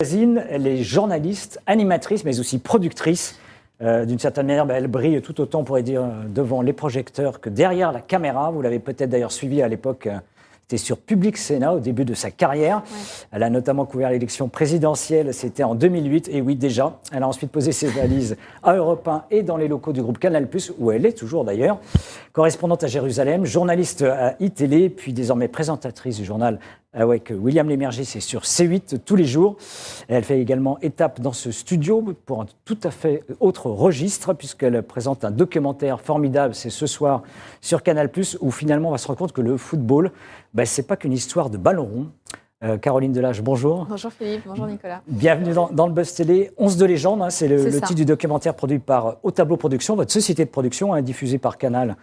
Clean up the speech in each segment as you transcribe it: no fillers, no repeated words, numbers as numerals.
Elle est journaliste, animatrice, mais aussi productrice. D'une certaine manière, elle brille tout autant, on pourrait dire, devant les projecteurs que derrière la caméra. Vous l'avez peut-être d'ailleurs suivi à l'époque, c'était sur Public Sénat au début de sa carrière. Ouais. Elle a notamment couvert l'élection présidentielle, c'était en 2008. Et oui, déjà, elle a ensuite posé ses valises à Europe 1 et dans les locaux du groupe Canal+, où elle est toujours d'ailleurs. Correspondante à Jérusalem, journaliste à iTélé, puis désormais présentatrice du journal avec William Lémergie, c'est sur C8 tous les jours. Et elle fait également étape dans ce studio pour un tout à fait autre registre, puisqu'elle présente un documentaire formidable, c'est ce soir sur Canal+, où finalement on va se rendre compte que le football, c'est pas qu'une histoire de ballon rond. Caroline Delage, bonjour. Bonjour Philippe, bonjour Nicolas. Bienvenue dans le Buzz Télé. 11 de légende, c'est le titre du documentaire produit par Au Tableau Productions, votre société de production, diffusée par Canal+,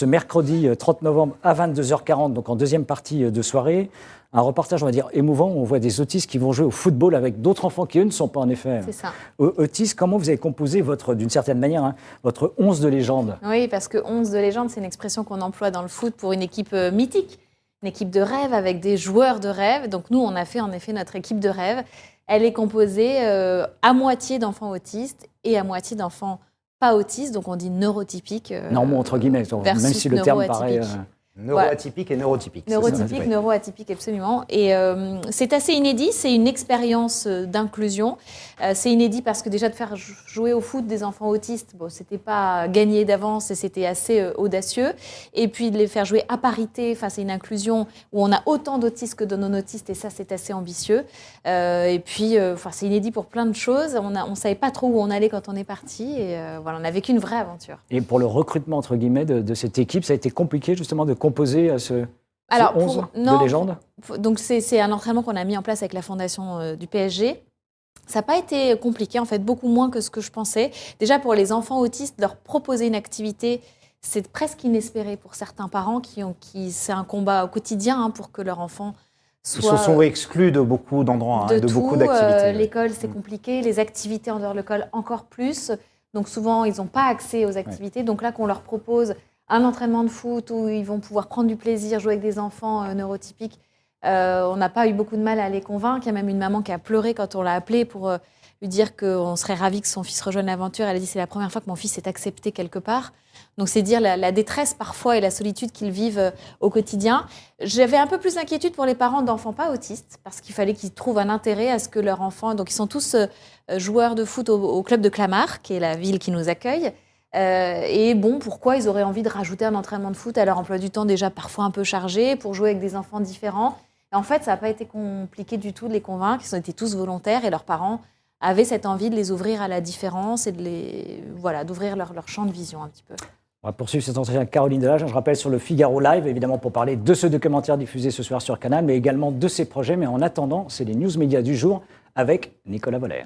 mercredi 30 novembre à 22h40, donc en deuxième partie de soirée. Un reportage, on va dire, émouvant, où on voit des autistes qui vont jouer au football avec d'autres enfants qui, eux, ne sont pas en effet autistes. Comment vous avez composé, d'une certaine manière, votre 11 de légende? Oui, parce que 11 de légende, c'est une expression qu'on emploie dans le foot pour une équipe mythique. Une équipe de rêve avec des joueurs de rêve. Donc nous, on a fait en effet notre équipe de rêve. Elle est composée à moitié d'enfants autistes et à moitié d'enfants pas autistes. Donc on dit neurotypiques. Normaux entre guillemets, même si le terme paraît... Neuroatypique et neurotypique. Neurotypique, neuroatypique, absolument. Et c'est assez inédit, c'est une expérience d'inclusion. C'est inédit parce que déjà de faire jouer au foot des enfants autistes, c'était pas gagné d'avance et c'était assez audacieux. Et puis de les faire jouer à parité face à une inclusion où on a autant d'autistes que de non-autistes et ça c'est assez ambitieux. Et puis c'est inédit pour plein de choses. On savait pas trop où on allait quand on est parti et on a vécu une vraie aventure. Et pour le recrutement entre guillemets de cette équipe, ça a été compliqué justement de composé à ce 11 de légende? Donc c'est un entraînement qu'on a mis en place avec la fondation du PSG. Ça n'a pas été compliqué, en fait, beaucoup moins que ce que je pensais. Déjà, pour les enfants autistes, leur proposer une activité, c'est presque inespéré pour certains parents c'est un combat au quotidien pour que leur enfant soit... Ils se sont exclus de beaucoup d'endroits, de beaucoup d'activités. L'école, c'est compliqué. Les activités en dehors de l'école, encore plus. Donc souvent, ils n'ont pas accès aux activités. Donc là, qu'on leur propose un entraînement de foot où ils vont pouvoir prendre du plaisir, jouer avec des enfants neurotypiques. On n'a pas eu beaucoup de mal à les convaincre. Il y a même une maman qui a pleuré quand on l'a appelée pour lui dire qu'on serait ravis que son fils rejoigne l'aventure. Elle a dit « c'est la première fois que mon fils est accepté quelque part ». Donc c'est dire la détresse parfois et la solitude qu'ils vivent au quotidien. J'avais un peu plus d'inquiétude pour les parents d'enfants pas autistes parce qu'il fallait qu'ils trouvent un intérêt à ce que leur enfant... Donc ils sont tous joueurs de foot au club de Clamart, qui est la ville qui nous accueille. Pourquoi ils auraient envie de rajouter un entraînement de foot à leur emploi du temps déjà parfois un peu chargé pour jouer avec des enfants différents. Et en fait, ça n'a pas été compliqué du tout de les convaincre. Ils ont été tous volontaires et leurs parents avaient cette envie de les ouvrir à la différence et d'ouvrir leur champ de vision un petit peu. On va poursuivre cet entretien avec Caroline Delage. Je rappelle sur le Figaro Live, évidemment, pour parler de ce documentaire diffusé ce soir sur Canal, mais également de ses projets. Mais en attendant, c'est les news médias du jour avec Nicolas Voller.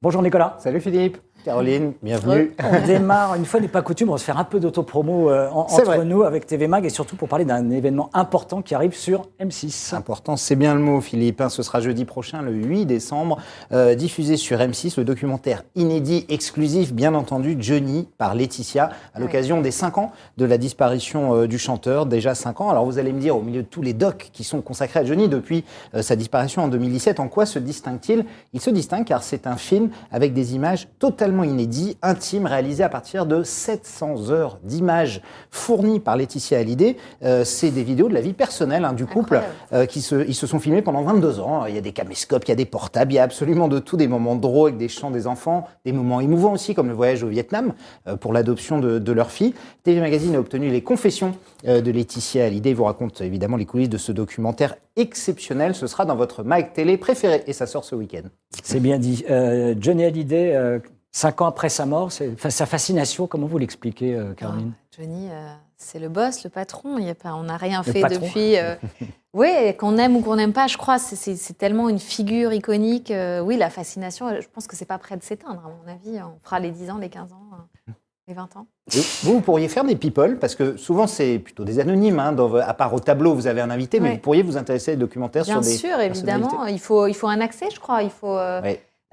Bonjour Nicolas. Salut Philippe. Caroline, bienvenue. On démarre, une fois n'est pas coutume, on va se faire un peu d'autopromo entre nous avec TV Mag et surtout pour parler d'un événement important qui arrive sur M6. Important, c'est bien le mot Philippe. Ce sera jeudi prochain, le 8 décembre, diffusé sur M6, le documentaire inédit, exclusif, bien entendu, Johnny par Laetitia, à l'occasion des 5 ans de la disparition du chanteur, déjà 5 ans. Alors vous allez me dire, au milieu de tous les docs qui sont consacrés à Johnny depuis sa disparition en 2017, en quoi se distingue-t-il? Il se distingue car c'est un film avec des images totalement inédit, intime, réalisé à partir de 700 heures d'images fournies par Laetitia Hallyday. C'est des vidéos de la vie personnelle du couple ils se sont filmés pendant 22 ans. Il y a des caméscopes, il y a des portables, il y a absolument de tout, des moments drôles avec des chants des enfants, des moments émouvants aussi, comme le voyage au Vietnam pour l'adoption de leur fille. TV Magazine a obtenu les confessions de Laetitia Hallyday. Il vous raconte évidemment les coulisses de ce documentaire exceptionnel. Ce sera dans votre Mag Télé préféré et ça sort ce week-end. C'est bien dit. Johnny Hallyday... 5 ans après sa mort, sa fascination, comment vous l'expliquez, Caroline? Johnny, c'est le boss, le patron. On n'a rien fait depuis. Oui, qu'on aime ou qu'on n'aime pas, je crois, c'est tellement une figure iconique. Oui, la fascination, je pense que c'est pas près de s'éteindre, à mon avis. On fera les 10 ans, les 15 ans, les 20 ans. Et vous pourriez faire des people, parce que souvent c'est plutôt des anonymes. À part au tableau, vous avez un invité, mais vous pourriez vous intéresser à des documentaires sur des personnalités. Bien sûr, évidemment. Il faut un accès, je crois. Il faut...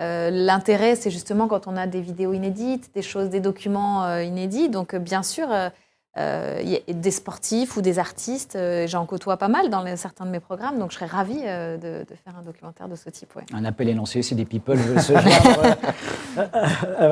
L'intérêt, c'est justement quand on a des vidéos inédites, des documents inédits. Donc, bien sûr, y a des sportifs ou des artistes. J'en côtoie pas mal dans certains de mes programmes, donc je serais ravie de faire un documentaire de ce type. Ouais. Un appel est lancé si des people veulent se joindre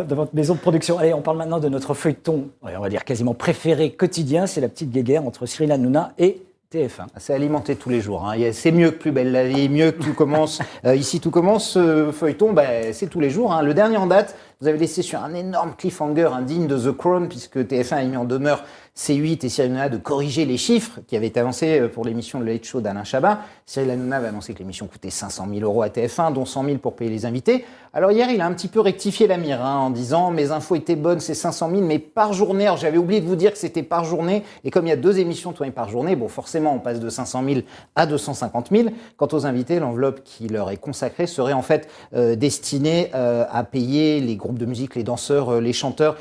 dans votre maison de production. Allez, on parle maintenant de notre feuilleton, on va dire quasiment préféré quotidien, c'est la petite guéguerre entre Cyril Hanouna et TF1. C'est alimenté tous les jours. Hein. C'est mieux que Plus belle la vie, mieux que Tout commence. Ici, Tout commence, ce feuilleton, c'est tous les jours. Hein. Le dernier en date, vous avez laissé sur un énorme cliffhanger indigne de The Crown, puisque TF1 a mis en demeure C8 et Cyril Hanouna de corriger les chiffres qui avaient été annoncés pour l'émission Le Late Show d'Alain Chabat. Cyril Hanouna avait annoncé que l'émission coûtait 500 000 € à TF1, dont 100 000 pour payer les invités. Alors hier, il a un petit peu rectifié la mire en disant « Mes infos étaient bonnes, c'est 500 000, mais par journée. » Alors j'avais oublié de vous dire que c'était par journée. Et comme il y a 2 émissions tournées par journée, bon, forcément, on passe de 500 000 à 250 000. Quant aux invités, l'enveloppe qui leur est consacrée serait en fait destinée à payer les groupes de musique, les danseurs, les chanteurs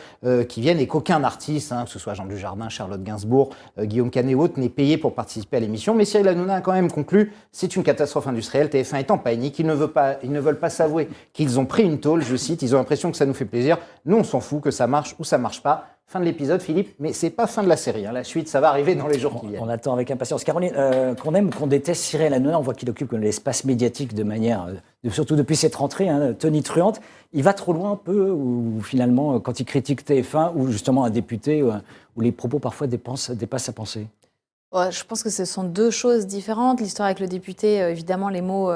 qui viennent et qu'aucun artiste, que ce soit Jean Dujardin, Charlotte Gainsbourg, Guillaume Canet ou autres, n'est payé pour participer à l'émission. Mais Cyril Hanouna a quand même conclu, c'est une catastrophe industrielle. TF1 est en panique, ils ne veulent pas s'avouer qu'ils ont pris une tôle, je cite, ils ont l'impression que ça nous fait plaisir. Nous, on s'en fout que ça marche ou ça marche pas. Fin de l'épisode, Philippe, mais c'est pas fin de la série. La suite, ça va arriver dans les jours qui viennent. On attend avec impatience. Caroline, qu'on aime ou qu'on déteste Cyril Hanouna, on voit qu'il occupe l'espace médiatique de manière, surtout depuis cette rentrée, tonitruante. Il va trop loin un peu, ou finalement, quand il critique TF1, ou justement un député, où les propos parfois dépassent sa pensée. Ouais, je pense que ce sont 2 choses différentes. L'histoire avec le député, évidemment, les mots...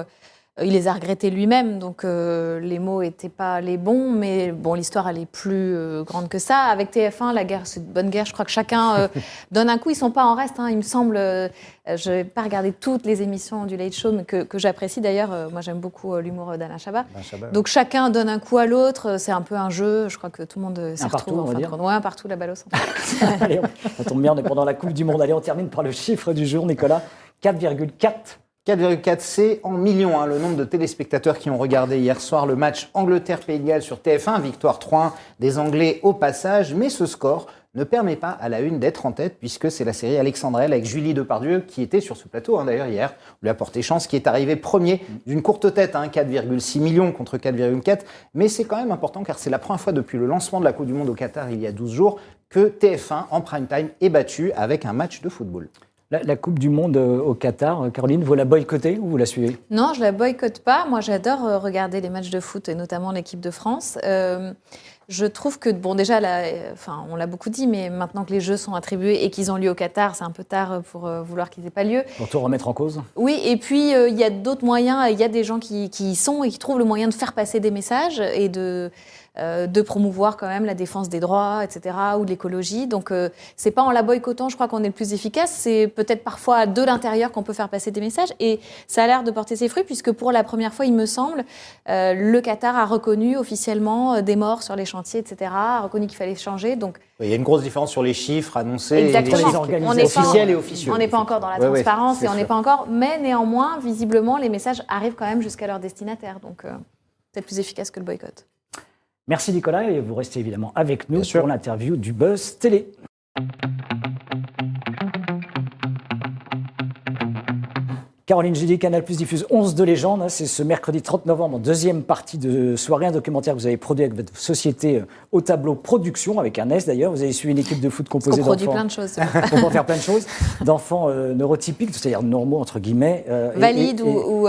il les a regrettés lui-même, donc les mots n'étaient pas les bons, mais bon, l'histoire, elle est plus grande que ça. Avec TF1, la guerre, c'est une bonne guerre. Je crois que chacun donne un coup. Ils ne sont pas en reste, il me semble. Je n'ai pas regardé toutes les émissions du Late Show, mais que j'apprécie d'ailleurs. Moi, j'aime beaucoup l'humour d'Alain Chabat. Donc chacun donne un coup à l'autre. C'est un peu un jeu. Je crois que tout le monde s'y retrouve. Un partout, la balle au centre. Allez, ça tombe bien, on est pendant la Coupe du Monde. Allez, on termine par le chiffre du jour, Nicolas. 4,4, c'est en millions le nombre de téléspectateurs qui ont regardé hier soir le match Angleterre-Pays de Galles sur TF1, victoire 3-1 des Anglais au passage, mais ce score ne permet pas à la une d'être en tête puisque c'est la série Alexandrelle avec Julie Depardieu qui était sur ce plateau d'ailleurs hier, on lui a porté chance, qui est arrivé premier d'une courte tête, 4,6 millions contre 4,4, mais c'est quand même important car c'est la première fois depuis le lancement de la Coupe du Monde au Qatar il y a 12 jours que TF1 en prime time est battu avec un match de football. La Coupe du Monde au Qatar, Caroline, vous la boycottez ou vous la suivez? Non, je ne la boycotte pas. Moi, j'adore regarder les matchs de foot, et notamment l'équipe de France. Je trouve que, bon, déjà, on l'a beaucoup dit, mais maintenant que les Jeux sont attribués et qu'ils ont lieu au Qatar, c'est un peu tard pour vouloir qu'ils n'aient pas lieu. Pour tout remettre en cause? Oui, et puis il y a d'autres moyens. Il y a des gens qui y sont et qui trouvent le moyen de faire passer des messages et de promouvoir quand même la défense des droits, etc., ou de l'écologie. Donc, c'est pas en la boycottant, je crois qu'on est le plus efficace. C'est peut-être parfois de l'intérieur qu'on peut faire passer des messages. Et ça a l'air de porter ses fruits, puisque pour la première fois, il me semble, le Qatar a reconnu officiellement des morts sur les chantiers, etc., a reconnu qu'il fallait changer. Donc, il y a une grosse différence sur les chiffres annoncés, exactement. les officiels et officieux. On n'est pas encore dans la transparence et on n'est pas encore... Mais néanmoins, visiblement, les messages arrivent quand même jusqu'à leur destinataire. Donc, c'est plus efficace que le boycott. Merci Nicolas, et vous restez évidemment avec nous pour l'interview du Buzz Télé. Caroline Judy, Canal+ diffuse 11 de légende. C'est ce mercredi 30 novembre, deuxième partie de soirée, un documentaire que vous avez produit avec votre société Au Tableau Production, avec un S d'ailleurs. Vous avez suivi une équipe de foot composée d'enfants. On produit plein de choses. On peut faire plein de choses. D'enfants neurotypiques, c'est-à-dire normaux, entre guillemets. Valides ou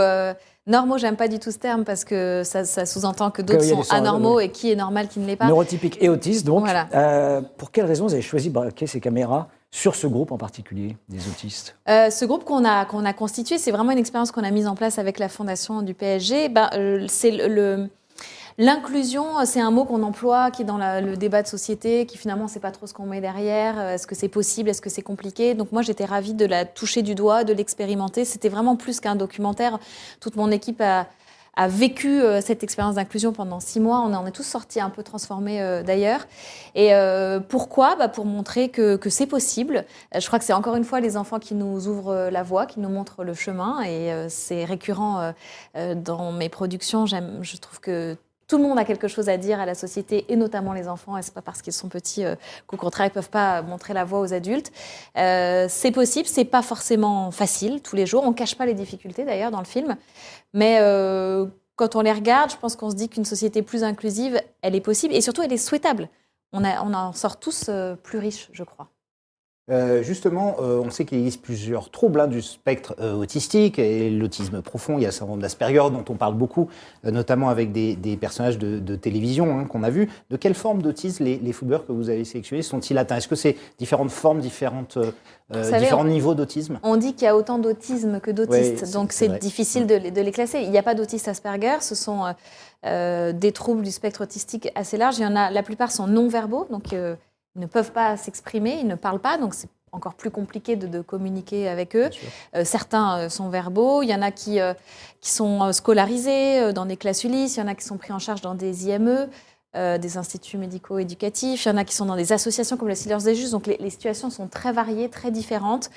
normaux, j'aime pas du tout ce terme parce que ça sous-entend que d'autres sont anormaux et qui est normal, qui ne l'est pas. Neurotypiques et autistes, donc. Voilà. Pour quelles raisons vous avez choisi de braquer ces caméras sur ce groupe en particulier, des autistes? Ce groupe qu'on a constitué, c'est vraiment une expérience qu'on a mise en place avec la fondation du PSG. C'est l'inclusion, c'est un mot qu'on emploie, qui est dans le débat de société, qui finalement, on ne sait pas trop ce qu'on met derrière. Est-ce que c'est possible? Est-ce que c'est compliqué? Donc moi, j'étais ravie de la toucher du doigt, de l'expérimenter. C'était vraiment plus qu'un documentaire. Toute mon équipe a vécu cette expérience d'inclusion pendant 6 mois. On en est tous sortis un peu transformés d'ailleurs. Et pourquoi? Pour montrer que c'est possible. Je crois que c'est encore une fois les enfants qui nous ouvrent la voie, qui nous montrent le chemin. Et c'est récurrent dans mes productions. Je trouve que tout le monde a quelque chose à dire à la société, et notamment les enfants. Et c'est pas parce qu'ils sont petits qu'au contraire, ils peuvent pas montrer la voie aux adultes. C'est possible, c'est pas forcément facile tous les jours. On cache pas les difficultés d'ailleurs dans le film. Mais quand on les regarde, je pense qu'on se dit qu'une société plus inclusive, elle est possible. Et surtout, elle est souhaitable. On en sort tous plus riches, je crois. Justement, on sait qu'il existe plusieurs troubles du spectre autistique et l'autisme profond. Il y a le syndrome d'Asperger dont on parle beaucoup, notamment avec des personnages de télévision qu'on a vus. De quelle forme d'autisme les footballeurs que vous avez sélectionnés sont-ils atteints? Est-ce que c'est différentes formes, différents niveaux d'autisme? On dit qu'il y a autant d'autisme que d'autistes, Oui, donc c'est c'est vrai. difficile de les classer. Il n'y a pas d'autistes Asperger, ce sont des troubles du spectre autistique assez large. Il y en a, la plupart sont non-verbaux, donc ils ne peuvent pas s'exprimer, ils ne parlent pas, donc c'est encore plus compliqué de communiquer avec eux. Certains sont verbaux, il y en a qui sont scolarisés dans des classes Ulysse, il y en a qui sont pris en charge dans des IME, des instituts médico-éducatifs, il y en a qui sont dans des associations comme le Silence des Justes, donc les situations sont très variées, très différentes.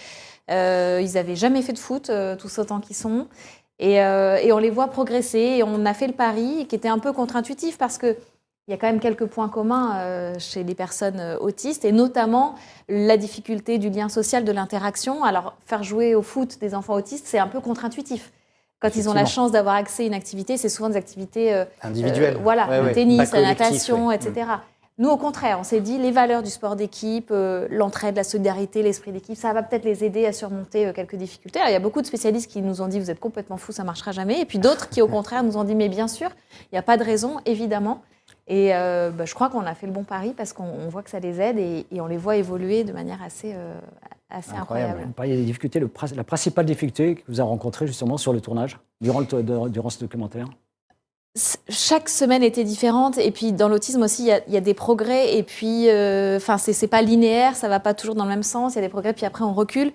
Ils n'avaient jamais fait de foot, tous autant qu'ils sont, et on les voit progresser, et on a fait le pari, qui était un peu contre-intuitif, parce que il y a quand même quelques points communs chez les personnes autistes, et notamment la difficulté du lien social, de l'interaction. Alors, faire jouer au foot des enfants autistes, c'est un peu contre-intuitif. Quand ils ont la chance d'avoir accès à une activité, c'est souvent des activités individuelles. Le tennis, pas la natation, collectif, etc. Nous, au contraire, on s'est dit les valeurs du sport d'équipe, l'entraide, la solidarité, l'esprit d'équipe, ça va peut-être les aider à surmonter quelques difficultés. Alors, il y a beaucoup de spécialistes qui nous ont dit vous êtes complètement fous, ça ne marchera jamais. Et puis d'autres qui, au contraire, nous ont dit mais bien sûr, il n'y a pas de raison, évidemment. Et je crois qu'on a fait le bon pari parce qu'on voit que ça les aide et on les voit évoluer de manière assez incroyable. Vous parliez des difficultés, la principale difficulté que vous avez rencontrée justement sur le tournage, durant ce documentaire? Chaque semaine était différente et puis dans l'autisme aussi il y a des progrès et puis c'est pas linéaire, ça va pas toujours dans le même sens, il y a des progrès puis après on recule.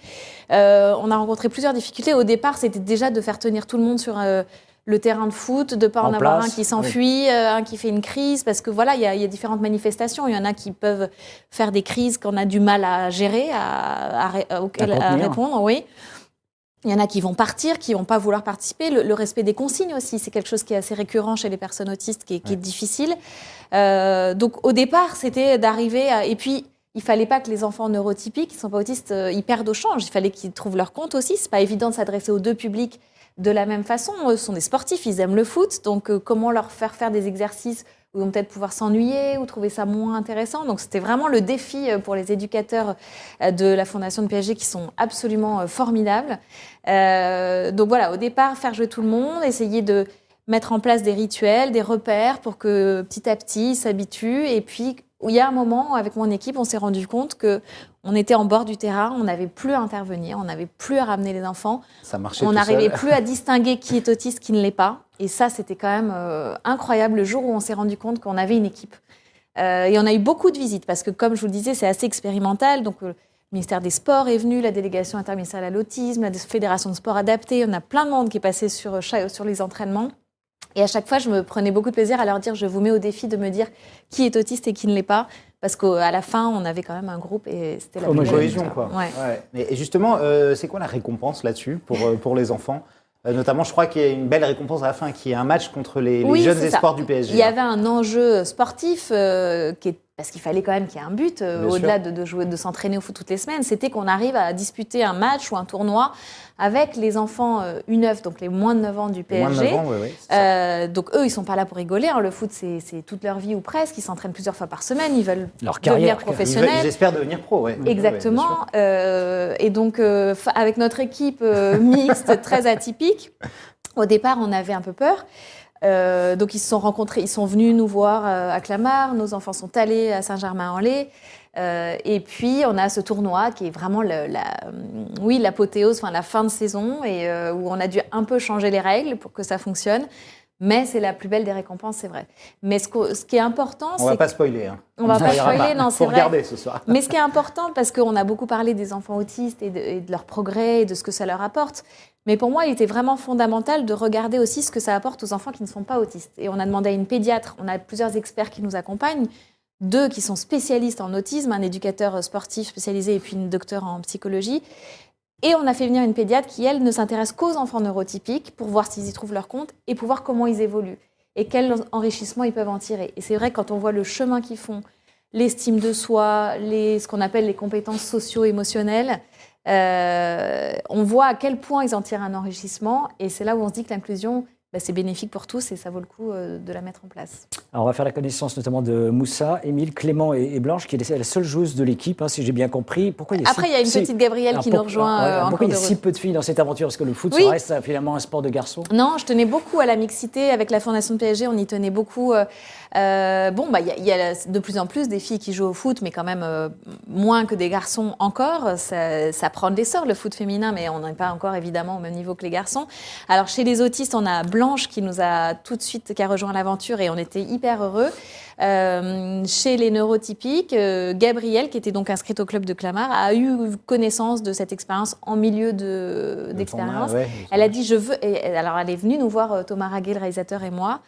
On a rencontré plusieurs difficultés. Au départ c'était déjà de faire tenir tout le monde sur le terrain de foot, de ne pas en avoir un qui s'enfuit, un qui fait une crise, parce que voilà, il y a différentes manifestations. Il y en a qui peuvent faire des crises qu'on a du mal à gérer, à répondre. Oui. Il y en a qui vont partir, qui ne vont pas vouloir participer. Le respect des consignes aussi, c'est quelque chose qui est assez récurrent chez les personnes autistes, qui est difficile. Donc au départ, c'était d'arriver à... Et puis, il ne fallait pas que les enfants neurotypiques, qui ne sont pas autistes, ils perdent au change. Il fallait qu'ils trouvent leur compte aussi. Ce n'est pas évident de s'adresser aux deux publics de la même façon. Eux sont des sportifs, ils aiment le foot. Donc, comment leur faire des exercices où ils vont peut-être pouvoir s'ennuyer ou trouver ça moins intéressant. Donc, c'était vraiment le défi pour les éducateurs de la Fondation de PSG qui sont absolument formidables. Donc, voilà, au départ, faire jouer tout le monde, essayer de mettre en place des rituels, des repères pour que petit à petit, ils s'habituent. Et puis, il y a un moment, avec mon équipe, on s'est rendu compte qu'on était en bord du terrain, on n'avait plus à intervenir, on n'avait plus à ramener les enfants. Ça marchait on tout n'arrivait seul. plus à distinguer qui est autiste, qui ne l'est pas. Et ça, c'était quand même incroyable le jour où on s'est rendu compte qu'on avait une équipe. Et on a eu beaucoup de visites parce que, comme je vous le disais, c'est assez expérimental. Donc, le ministère des Sports est venu, la délégation interministérielle à l'autisme, la fédération de sport adapté. On a plein de monde qui est passé sur les entraînements. Et à chaque fois, je me prenais beaucoup de plaisir à leur dire, je vous mets au défi de me dire qui est autiste et qui ne l'est pas. Parce qu'à la fin, on avait quand même un groupe et c'était la cohésion, quoi. Ouais. Ouais. Et justement, c'est quoi la récompense là-dessus pour les enfants? Notamment, je crois qu'il y a une belle récompense à la fin, qui est un match contre les jeunes espoirs du PSG. Il y avait un enjeu sportif parce qu'il fallait quand même qu'il y ait un but, au-delà de jouer, de s'entraîner au foot toutes les semaines. C'était qu'on arrive à disputer un match ou un tournoi avec les enfants U9, donc les moins de 9 ans du PSG. Moins de 9 ans, oui. Donc eux, ils ne sont pas là pour rigoler. Hein. Le foot, c'est toute leur vie ou presque. Ils s'entraînent plusieurs fois par semaine. Ils veulent devenir professionnels. Ils espèrent devenir pro, oui. Exactement. Et donc, avec notre équipe mixte, très atypique, au départ, on avait un peu peur. Donc ils se sont rencontrés, ils sont venus nous voir à Clamart, nos enfants sont allés à Saint-Germain-en-Laye, et puis on a ce tournoi qui est vraiment l'apothéose, la fin de saison, et où on a dû un peu changer les règles pour que ça fonctionne, mais c'est la plus belle des récompenses, c'est vrai. Mais ce qui est important, on va pas spoiler. Hein. On va pas spoiler, non, c'est vrai. Faut regarder ce soir. Mais ce qui est important, parce qu'on a beaucoup parlé des enfants autistes et de leur progrès et de ce que ça leur apporte. Mais pour moi, il était vraiment fondamental de regarder aussi ce que ça apporte aux enfants qui ne sont pas autistes. Et on a demandé à une pédiatre, on a plusieurs experts qui nous accompagnent, 2 qui sont spécialistes en autisme, un éducateur sportif spécialisé et puis une docteure en psychologie. Et on a fait venir une pédiatre qui, elle, ne s'intéresse qu'aux enfants neurotypiques pour voir s'ils y trouvent leur compte et pour voir comment ils évoluent et quel enrichissement ils peuvent en tirer. Et c'est vrai, quand on voit le chemin qu'ils font, l'estime de soi, ce qu'on appelle les compétences socio-émotionnelles, on voit à quel point ils en tirent un enrichissement. Et c'est là où on se dit que l'inclusion, c'est bénéfique pour tous et ça vaut le coup de la mettre en place. Alors, on va faire la connaissance notamment de Moussa, Émile, Clément et Blanche, qui est la seule joueuse de l'équipe, si j'ai bien compris. Pourquoi il y a Après, il y a une petite Gabrielle qui nous rejoint en Pourquoi il y a cours de si route. peu de filles dans cette aventure? Parce que le foot, Oui. ça reste finalement un sport de garçons. Non, je tenais beaucoup à la mixité. Avec la fondation de PSG, on y tenait beaucoup. Il y a de plus en plus des filles qui jouent au foot, mais quand même moins que des garçons encore. Ça prend de l'essor, le foot féminin, mais on n'est pas encore évidemment au même niveau que les garçons. Alors, chez les autistes, on a Blanche qui nous a tout de suite, qui a rejoint l'aventure et on était hyper heureux. Chez les neurotypiques, Gabrielle, qui était donc inscrite au club de Clamart, a eu connaissance de cette expérience en milieu d'expérience. Elle a dit je veux. Alors elle est venue nous voir, Thomas Raguet, le réalisateur, et moi,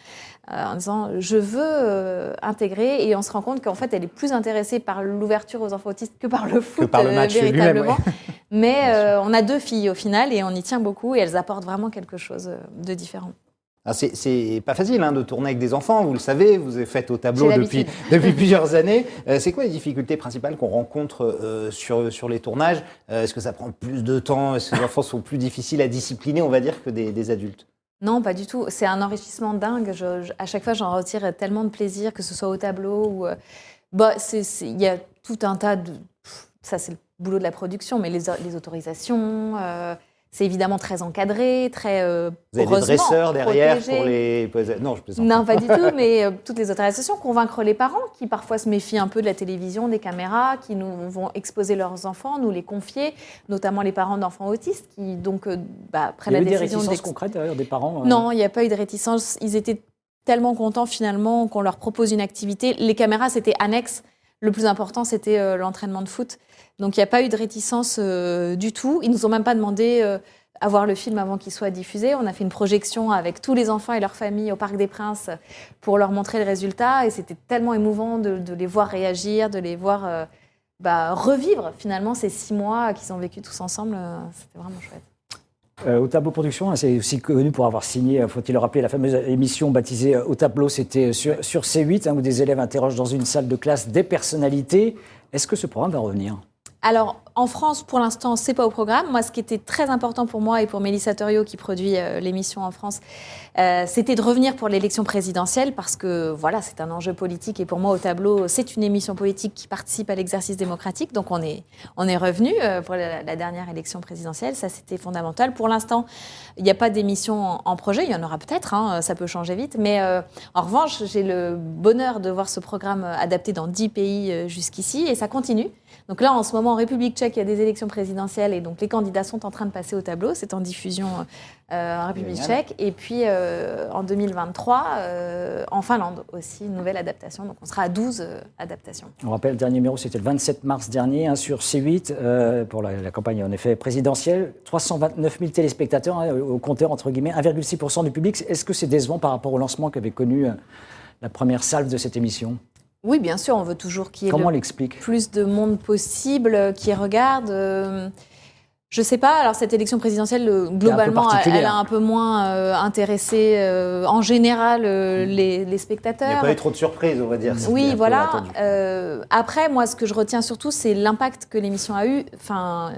en disant je veux intégrer. Et on se rend compte qu'en fait elle est plus intéressée par l'ouverture aux enfants autistes que par le foot, que par le match véritablement. lui-même, Mais on a 2 filles au final et on y tient beaucoup et elles apportent vraiment quelque chose de différent. Ah, c'est pas facile de tourner avec des enfants, vous le savez, vous êtes fait au tableau J'ai depuis plusieurs années. C'est quoi les difficultés principales qu'on rencontre sur les tournages? Est-ce que ça prend plus de temps? Est-ce que les enfants sont plus difficiles à discipliner, on va dire, que des adultes? Non, pas du tout. C'est un enrichissement dingue. À chaque fois, j'en retire tellement de plaisir, que ce soit au tableau ou... il y a tout un tas de... Ça, c'est le boulot de la production, mais les autorisations... c'est évidemment très encadré, très Vous avez des dresseurs derrière pour les... Non, je plaisante. Non, pas du tout, mais toutes les autorisations, convaincre les parents qui parfois se méfient un peu de la télévision, des caméras, qui nous vont exposer leurs enfants, nous les confier, notamment les parents d'enfants autistes qui donc prennent la décision. Il y a eu des réticences concrètes d'ailleurs des parents Non, il n'y a pas eu de réticence. Ils étaient tellement contents finalement qu'on leur propose une activité. Les caméras, c'était annexe. Le plus important, c'était l'entraînement de foot. Donc, il n'y a pas eu de réticence du tout. Ils ne nous ont même pas demandé à voir le film avant qu'il soit diffusé. On a fait une projection avec tous les enfants et leurs familles au Parc des Princes pour leur montrer le résultat. Et c'était tellement émouvant de les voir réagir, de les voir revivre finalement ces 6 mois qu'ils ont vécu tous ensemble. C'était vraiment chouette. Au tableau production, c'est aussi connu pour avoir signé, faut-il le rappeler, la fameuse émission baptisée Au tableau, c'était sur C8, où des élèves interrogent dans une salle de classe des personnalités. Est-ce que ce programme va revenir ? Alors, en France, pour l'instant, c'est pas au programme. Moi, ce qui était très important pour moi et pour Mélissa Thuriot, qui produit l'émission en France, c'était de revenir pour l'élection présidentielle parce que, voilà, c'est un enjeu politique. Et pour moi, Au tableau, c'est une émission politique qui participe à l'exercice démocratique. Donc, on est revenu pour la dernière élection présidentielle. Ça, c'était fondamental. Pour l'instant, il n'y a pas d'émission en projet. Il y en aura peut-être, ça peut changer vite. Mais en revanche, j'ai le bonheur de voir ce programme adapté dans 10 pays jusqu'ici. Et ça continue. Donc là, en ce moment, en République tchèque, il y a des élections présidentielles et donc les candidats sont en train de passer au tableau. C'est en diffusion en République tchèque. Et puis, en 2023, en Finlande aussi, une nouvelle adaptation. Donc, on sera à 12 adaptations. On rappelle, le dernier numéro, c'était le 27 mars dernier sur C8 pour la campagne, en effet, présidentielle. 329 000 téléspectateurs au compteur, entre guillemets, 1,6% du public. Est-ce que c'est décevant par rapport au lancement qu'avait connu la première salve de cette émission ? Oui, bien sûr, on veut toujours qu'il y ait Comment on l'explique ? Plus de monde possible qui regarde. Je sais pas. Alors cette élection présidentielle, globalement, elle a un peu moins intéressé en général les spectateurs. Il n'y a pas eu trop de surprises, on va dire. Oui, voilà. Après, moi, ce que je retiens surtout, c'est l'impact que l'émission a eu. Enfin,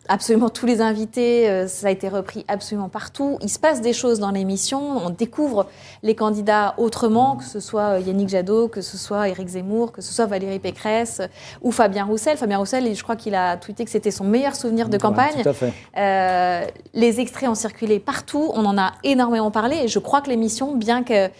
absolument tous les invités, ça a été repris absolument partout. Il se passe des choses dans l'émission. On découvre les candidats autrement, que ce soit Yannick Jadot, que ce soit Éric Zemmour, que ce soit Valérie Pécresse ou Fabien Roussel. Fabien Roussel, je crois qu'il a tweeté que c'était son meilleur souvenir de campagne. Tout à fait. Les extraits ont circulé partout. On en a énormément parlé. Et je crois que l'émission, bien qu'elle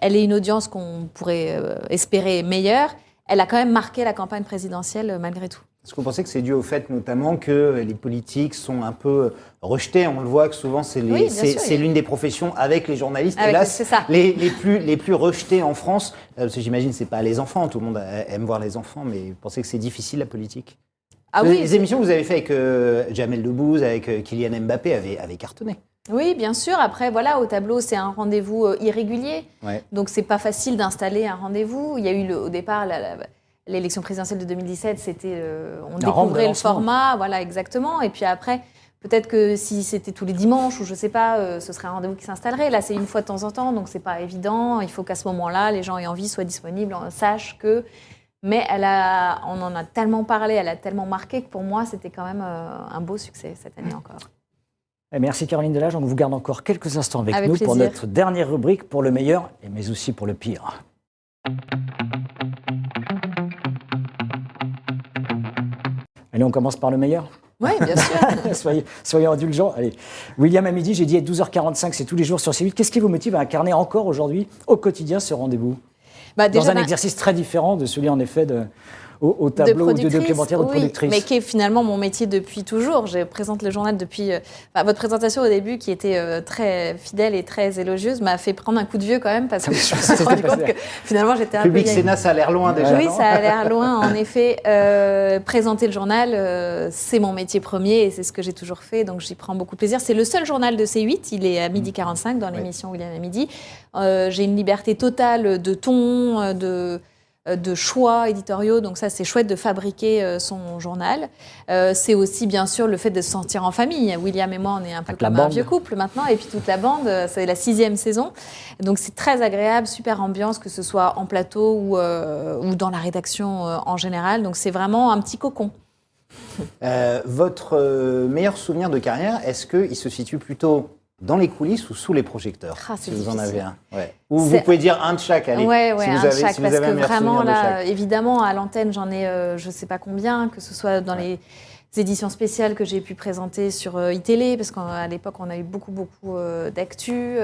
ait une audience qu'on pourrait espérer meilleure, elle a quand même marqué la campagne présidentielle malgré tout. Est-ce que vous pensez que c'est dû au fait notamment que les politiques sont un peu rejetés? On le voit que souvent c'est l'une des professions avec les journalistes. Hélas, les plus rejetés en France, parce que j'imagine que ce n'est pas les enfants, tout le monde aime voir les enfants, mais vous pensez que c'est difficile la politique? Les émissions que vous avez faites avec Jamel Debbouze, avec Kylian Mbappé avaient cartonné. Oui, bien sûr. Après, voilà, Au tableau, c'est un rendez-vous irrégulier. Ouais. Donc, c'est pas facile d'installer un rendez-vous. Il y a eu au départ l'élection présidentielle de 2017, c'était on découvrait le format, voilà, exactement. Et puis après, peut-être que si c'était tous les dimanches ou je sais pas, ce serait un rendez-vous qui s'installerait. Là, c'est une fois de temps en temps, donc c'est pas évident. Il faut qu'à ce moment-là, les gens aient envie, soient disponibles, sachent que. Mais on en a tellement parlé, elle a tellement marqué que pour moi, c'était quand même un beau succès cette année encore. Merci Caroline Delage. On vous garde encore quelques instants avec Avec nous pour plaisir. notre dernière rubrique, pour le meilleur, mais aussi pour le pire. Allez, on commence par le meilleur. Oui, bien sûr. soyez indulgents. Allez. William, à midi, j'ai dit à 12h45, c'est tous les jours sur C8. Qu'est-ce qui vous motive à incarner encore aujourd'hui, au quotidien, ce rendez-vous? Bah, Dans déjà, un exercice très différent de celui, en effet, au tableau ou de documentaire ou de oui, productrice. mais qui est finalement mon métier depuis toujours. Je présente le journal depuis... votre présentation au début, qui était très fidèle et très élogieuse, m'a fait prendre un coup de vieux quand même, parce que je me suis rendu compte que finalement j'étais un peu... Public Sénat, ça a l'air loin déjà. Oui, non ça a l'air loin, en effet. Présenter le journal, c'est mon métier premier et c'est ce que j'ai toujours fait, donc j'y prends beaucoup de plaisir. C'est le seul journal de C8, il est à 12h45 dans l'émission William à midi. J'ai une liberté totale de ton, de choix éditoriaux, donc ça c'est chouette de fabriquer son journal. C'est aussi bien sûr le fait de se sentir en famille. William et moi on est un peu Avec la comme un bande. vieux couple maintenant, et puis toute la bande, c'est la 6e saison. Donc c'est très agréable, super ambiance, que ce soit en plateau ou dans la rédaction en général. Donc c'est vraiment un petit cocon. Votre meilleur souvenir de carrière, est-ce qu'il se situe plutôt dans les coulisses ou sous les projecteurs? Ah, c'est si vous en difficile. avez un. Ouais. Ou vous C'est- pouvez dire un de chaque, allez. Ouais, si un vous de avez, chaque, si vous parce avez que un meilleur vraiment souvenir de là, chaque. évidemment, à l'antenne, j'en ai je sais pas combien, que ce soit dans les éditions spéciales que j'ai pu présenter sur iTélé, parce qu'à l'époque, on a eu beaucoup d'actu,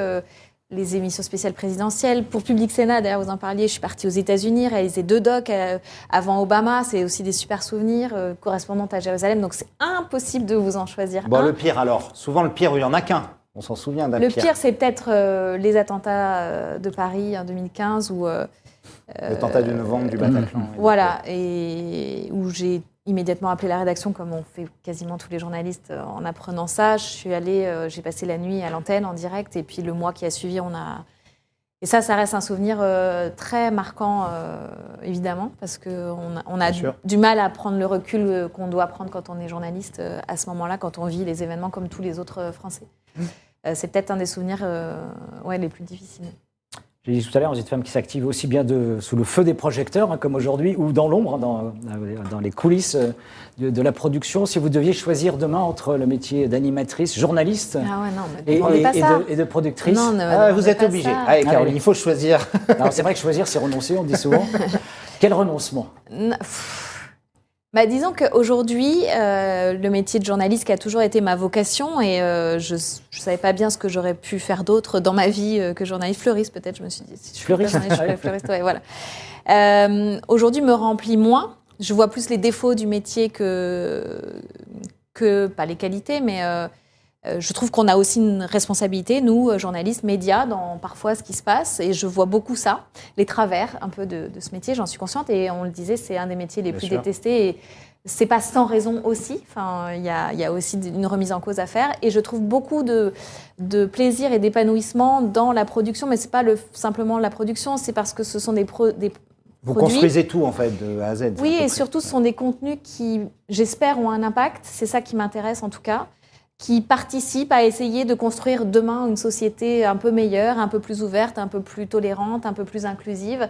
les émissions spéciales présidentielles. Pour Public Sénat, d'ailleurs, vous en parliez, je suis partie aux États-Unis, réaliser 2 docs avant Obama, c'est aussi des super souvenirs, correspondante à Jérusalem, donc c'est impossible de vous en choisir Bon, un. le pire alors. Souvent, le pire, il n'y en a qu'un. On s'en souvient d'un Le pire. pire, c'est peut-être les attentats de Paris en 2015, où L'attentat du novembre du Bataclan. voilà, et où j'ai immédiatement appelé la rédaction, comme on fait quasiment tous les journalistes en apprenant ça. Je suis allée, j'ai passé la nuit à l'antenne en direct, et puis le mois qui a suivi, et ça reste un souvenir très marquant, évidemment, parce qu'on a Bien sûr. du mal à prendre le recul qu'on doit prendre quand on est journaliste à ce moment-là, quand on vit les événements comme tous les autres Français. C'est peut-être un des souvenirs les plus difficiles. J'ai dit tout à l'heure, vous êtes une femme qui s'active aussi bien sous le feu des projecteurs, hein, comme aujourd'hui, ou dans l'ombre, dans les coulisses de la production. Si vous deviez choisir demain entre le métier d'animatrice, journaliste Ah ouais, non, mais demandez pas et ça. de productrice. Non, ne Ah, vous demandez êtes pas obligé. ça. Allez, Caroline, Allez. il faut choisir. Alors c'est vrai que choisir, c'est renoncer, on dit souvent. Quel renoncement? Bah, disons qu'aujourd'hui, le métier de journaliste qui a toujours été ma vocation, et je ne savais pas bien ce que j'aurais pu faire d'autre dans ma vie que journaliste. Fleuriste, peut-être, je me suis dit. Si je Fleuriste. suis pas journaliste, je suis fleuriste, ouais, voilà. Aujourd'hui, me remplit moins. Je vois plus les défauts du métier que pas les qualités, mais je trouve qu'on a aussi une responsabilité, nous, journalistes, médias, dans parfois ce qui se passe. Et je vois beaucoup ça, les travers un peu de ce métier, j'en suis consciente. Et on le disait, c'est un des métiers les Bien plus sûr. détestés. Et c'est pas sans raison aussi. Enfin, il y a aussi une remise en cause à faire. Et je trouve beaucoup de plaisir et d'épanouissement dans la production. Mais c'est pas simplement la production, c'est parce que ce sont des Vous produits. construisez tout, en fait, de A à Z. Oui, à peu et près. surtout, ce sont des contenus qui, j'espère, ont un impact. C'est ça qui m'intéresse en tout cas, qui participent à essayer de construire demain une société un peu meilleure, un peu plus ouverte, un peu plus tolérante, un peu plus inclusive.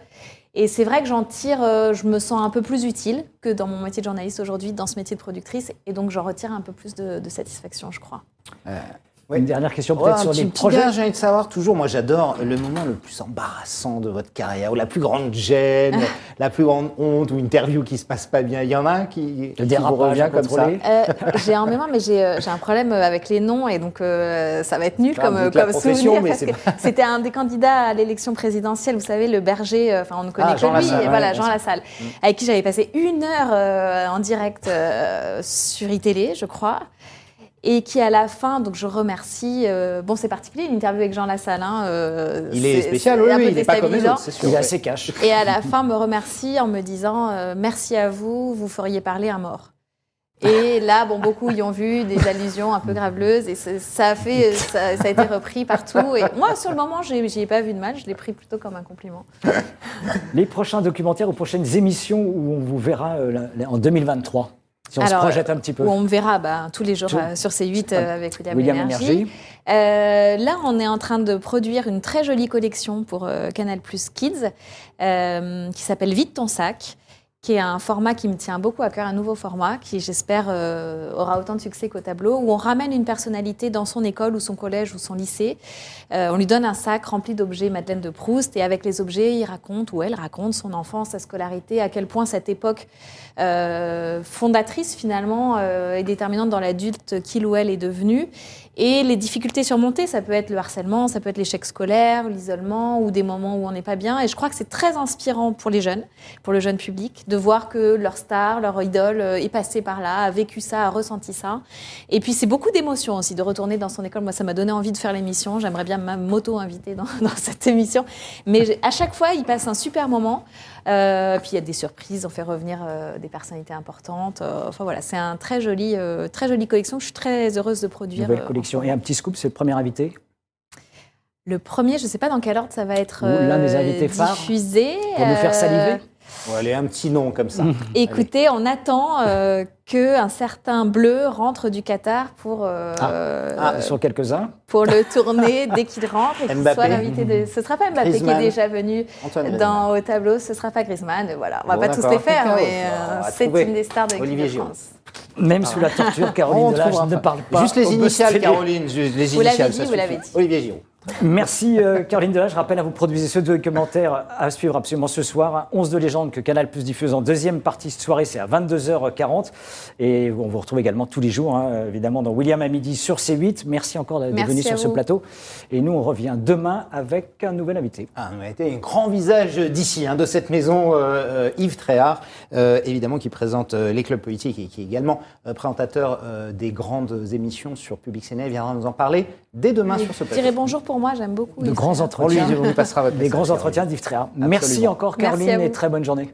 Et c'est vrai que j'en tire, je me sens un peu plus utile que dans mon métier de journaliste aujourd'hui, dans ce métier de productrice. Et donc, j'en retire un peu plus de satisfaction, je crois. Oui. Une dernière question Ouais, peut-être un sur petit les projets. gars, j'ai envie de savoir toujours, moi j'adore le moment le plus embarrassant de votre carrière, ou la plus grande gêne, la plus grande honte, ou interview qui se passe pas bien. Il y en a un qui Le vous dérapage revient comme ça. incontrôlé. J'ai en mémoire, mais j'ai un problème avec les noms, et donc ça va être nul Ah, vous comme dites la profession, souvenir, mais parce c'est que c'était un des candidats à l'élection présidentielle, vous savez, le berger, enfin on ne connaît Ah, que Jean lui, Lassalle, et voilà, ouais, Jean bien Lassalle, avec qui j'avais passé 1 heure en direct sur iTélé, je crois. Et qui à la fin, donc je remercie, bon c'est particulier une interview avec Jean Lassalle, Il est spécial, c'est un oui, peu il n'est pas comme les déstabilisant. autres, c'est sûr. Il est ouais. assez cash. Et à la fin me remercie en me disant merci à vous, vous feriez parler un mort. Et là, bon, beaucoup y ont vu des allusions un peu graveleuses, et ça a été repris partout. Et moi, sur le moment, j'y ai pas vu de mal, je l'ai pris plutôt comme un compliment. Les prochains documentaires ou prochaines émissions où on vous verra en 2023, si on se projette un petit peu. Où on me verra tous les jours Tout. sur C8 avec William Énergie. Énergie. Là, on est en train de produire une très jolie collection pour Canal+ Kids qui s'appelle Vide ton sac. qui est un format qui me tient beaucoup à cœur, un nouveau format qui, j'espère, aura autant de succès qu'au tableau, où on ramène une personnalité dans son école ou son collège ou son lycée. On lui donne un sac rempli d'objets Madeleine de Proust, et avec les objets, il raconte ou elle raconte son enfance, sa scolarité, à quel point cette époque fondatrice, finalement, est déterminante dans l'adulte qu'il ou elle est devenu. Et les difficultés surmontées, ça peut être le harcèlement, ça peut être l'échec scolaire, l'isolement ou des moments où on n'est pas bien. Et je crois que c'est très inspirant pour les jeunes, pour le jeune public, de voir que leur star, leur idole est passée par là, a vécu ça, a ressenti ça. Et puis c'est beaucoup d'émotions aussi de retourner dans son école. Moi, ça m'a donné envie de faire l'émission. J'aimerais bien m'auto-inviter dans cette émission. Mais à chaque fois, ils passent un super moment. Puis il y a des surprises, on fait revenir des personnalités importantes. Enfin voilà, c'est un très jolie collection. Je suis très heureuse de produire. Nouvelle collection. Et un petit scoop, c'est le premier invité. Le premier, je ne sais pas dans quel ordre ça va être l'un des invités phares diffusé. Pour nous faire saliver. Bon, allez, un petit nom comme ça. Écoutez, on attend qu'un certain Bleu rentre du Qatar pour, sur quelques-uns. pour le tourner dès qu'il rentre et qu'il Mbappé. soit l'invité de... Ce ne sera pas Mbappé Griezmann. qui est déjà venu au tableau, ce ne sera pas Griezmann. Voilà. On ne va Bon, pas tous d'accord. les faire, D'accord. mais On va c'est trouver une des stars de l'équipe Olivier de Giroud. France. Même sous la torture, Caroline Delage ne parle pas. Juste les au initiales, Boss Télé. Caroline. Juste les Vous l'avez initiales, dit, ça vous suffit. l'avez dit. Olivier Giroud. Merci Caroline Delage. Je rappelle à vous produisez ce documentaire à suivre absolument ce soir. 11 de légende que Canal Plus diffuse en deuxième partie de soirée, c'est à 22h40. Et on vous retrouve également tous les jours, évidemment, dans William à midi sur C8. Merci encore d'être Merci venu à sur ce vous. plateau. Et nous, on revient demain avec un nouvel invité. On a été un grand visage d'ici, de cette maison, Yves Tréhard, évidemment, qui présente les clubs politiques et qui est également présentateur des grandes émissions sur Public Séné. Il viendra nous en parler dès demain sur ce Je plateau. dirai bonjour pour moi, j'aime beaucoup. De Yves grands Tréhard. entretiens. On lui passera votre Des message, grands Caroline. entretiens d'Yves Tréhard. Absolument. Merci encore, Merci Caroline, à et vous. très bonne journée.